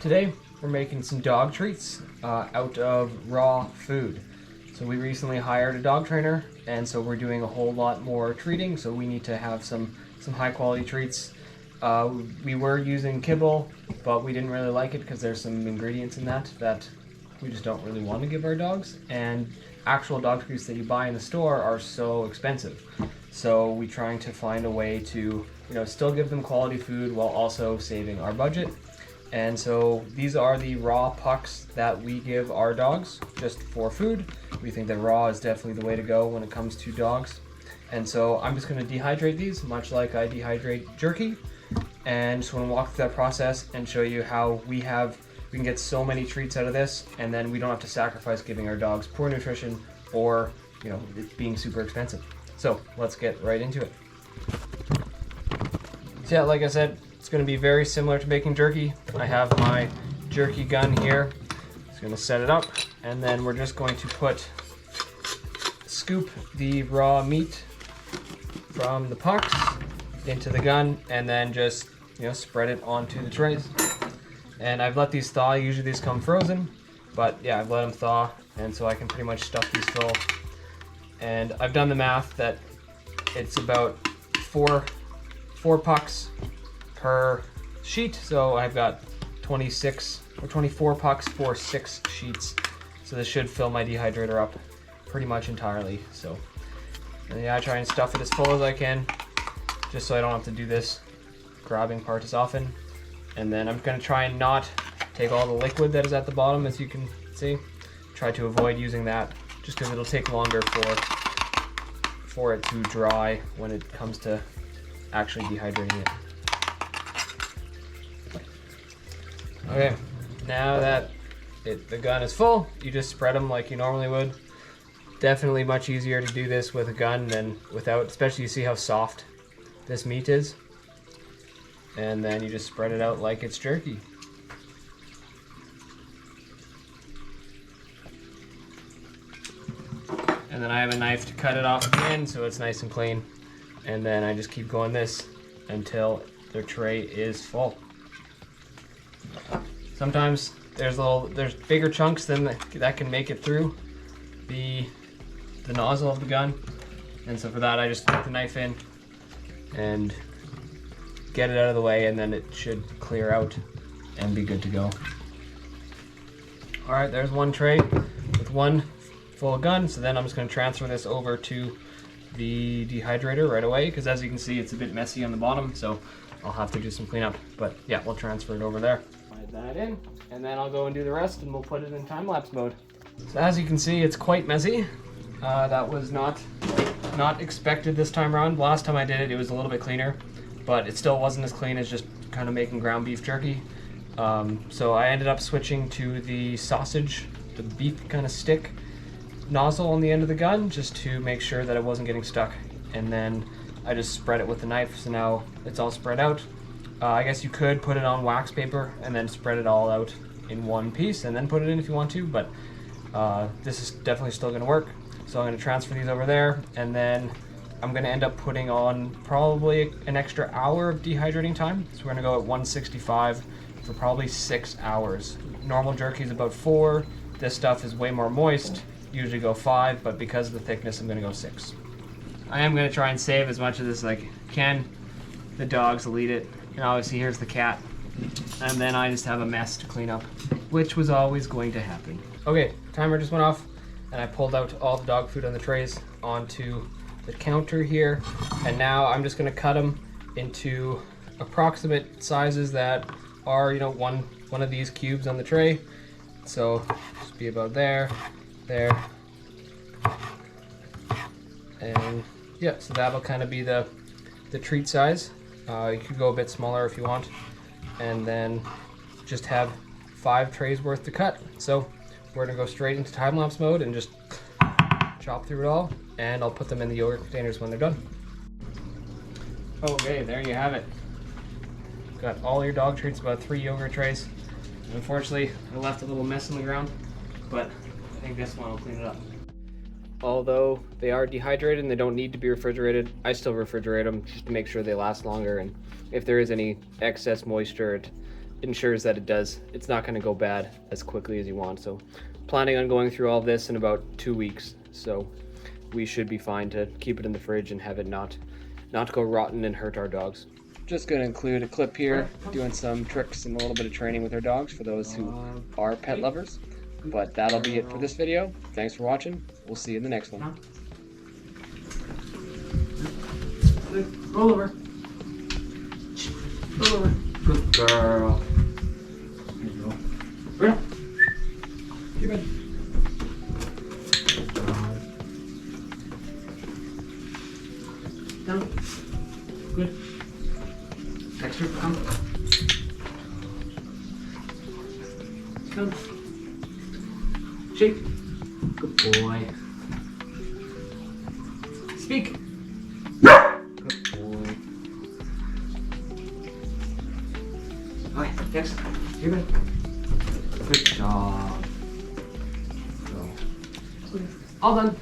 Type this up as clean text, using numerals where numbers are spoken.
Today we're making some dog treats out of raw food. So we recently hired a dog trainer, and so we're doing a whole lot more treating, so we need to have some high quality treats. We were using Kibble, but we didn't really like it because there's some ingredients in that we just don't really want to give our dogs, and actual dog treats that you buy in the store are so expensive. So we're trying to find a way to, still give them quality food while also saving our budget. And so these are the raw pucks that we give our dogs just for food. We think that raw is definitely the way to go when it comes to dogs. And so I'm just going to dehydrate these, much like I dehydrate jerky, and just want to walk through that process and show you how we can get so many treats out of this, and then we don't have to sacrifice giving our dogs poor nutrition or it being super expensive. So let's get right into it. So yeah, like I said, it's going to be very similar to making jerky. I have my jerky gun here. Just going to set it up, and then we're just going to scoop the raw meat from the pucks into the gun, and then just spread it onto the trays. And I've let these thaw. Usually these come frozen, but yeah, I've let them thaw, and so I can pretty much stuff these full. And I've done the math that it's about four pucks per sheet, so I've got 26 or 24 pucks for 6 sheets. So this should fill my dehydrator up pretty much entirely. So yeah, I try and stuff it as full as I can, just so I don't have to do this grabbing part as often. And then I'm going to try and not take all the liquid that is at the bottom, as you can see. Try to avoid using that, just because it'll take longer for it to dry when it comes to actually dehydrating it. Okay, now that the gun is full, you just spread them like you normally would. Definitely much easier to do this with a gun than without, especially you see how soft this meat is. And then you just spread it out like it's jerky. And then I have a knife to cut it off at the end so it's nice and clean. And then I just keep going this until the tray is full. Sometimes there's bigger chunks than that can make it through the nozzle of the gun, and so for that I just put the knife in and get it out of the way, and then it should clear out and be good to go. Alright, there's one tray with one full gun, so then I'm just going to transfer this over to the dehydrator right away, because as you can see it's a bit messy on the bottom, so I'll have to do some cleanup, but yeah, we'll transfer it over there. Slide that in, and then I'll go and do the rest, and we'll put it in time-lapse mode. So as you can see, it's quite messy. That was not expected this time around. Last time I did it, it was a little bit cleaner, but it still wasn't as clean as just kind of making ground beef jerky. So I ended up switching to the sausage, the beef kind of stick nozzle on the end of the gun, just to make sure that it wasn't getting stuck. And then I just spread it with the knife, so now it's all spread out. I guess you could put it on wax paper and then spread it all out in one piece and then put it in if you want to, but this is definitely still going to work. So I'm going to transfer these over there, and then I'm going to end up putting on probably an extra hour of dehydrating time. So we're going to go at 165 for probably 6 hours. Normal jerky is about 4. This stuff is way more moist. Usually go 5, but because of the thickness, I'm going to go 6. I am going to try and save as much of this as I can. The dogs will eat it. And obviously here's the cat. And then I just have a mess to clean up, which was always going to happen. Okay, timer just went off, and I pulled out all the dog food on the trays onto the counter here. And now I'm just going to cut them into approximate sizes that are, one of these cubes on the tray. So just be about there, and yeah, so that'll kind of be the treat size. You could go a bit smaller if you want, and then just have 5 trays worth to cut. So we're gonna go straight into time-lapse mode and just chop through it all, and I'll put them in the yogurt containers when they're done. Okay, there you have it. Got all your dog treats, about 3 yogurt trays. Unfortunately, I left a little mess on the ground, but I think this one will clean it up. Although they are dehydrated and they don't need to be refrigerated, I still refrigerate them just to make sure they last longer, and if there is any excess moisture, ensures that it's not going to go bad as quickly as you want. So planning on going through all of this in about 2 weeks. So we should be fine to keep it in the fridge and have it not go rotten and hurt our dogs. Just going to include a clip here doing some tricks and a little bit of training with our dogs for those who are pet lovers. But that'll be it for this video. Thanks for watching. We'll see you in the next one. Roll over. Roll over. Good girl. There you go. Britta. Get ready. Down. Good. Dexter, come. Come. Shake. Good boy. Speak. Good boy. Okay, next. You're good. Good job. Go. All done.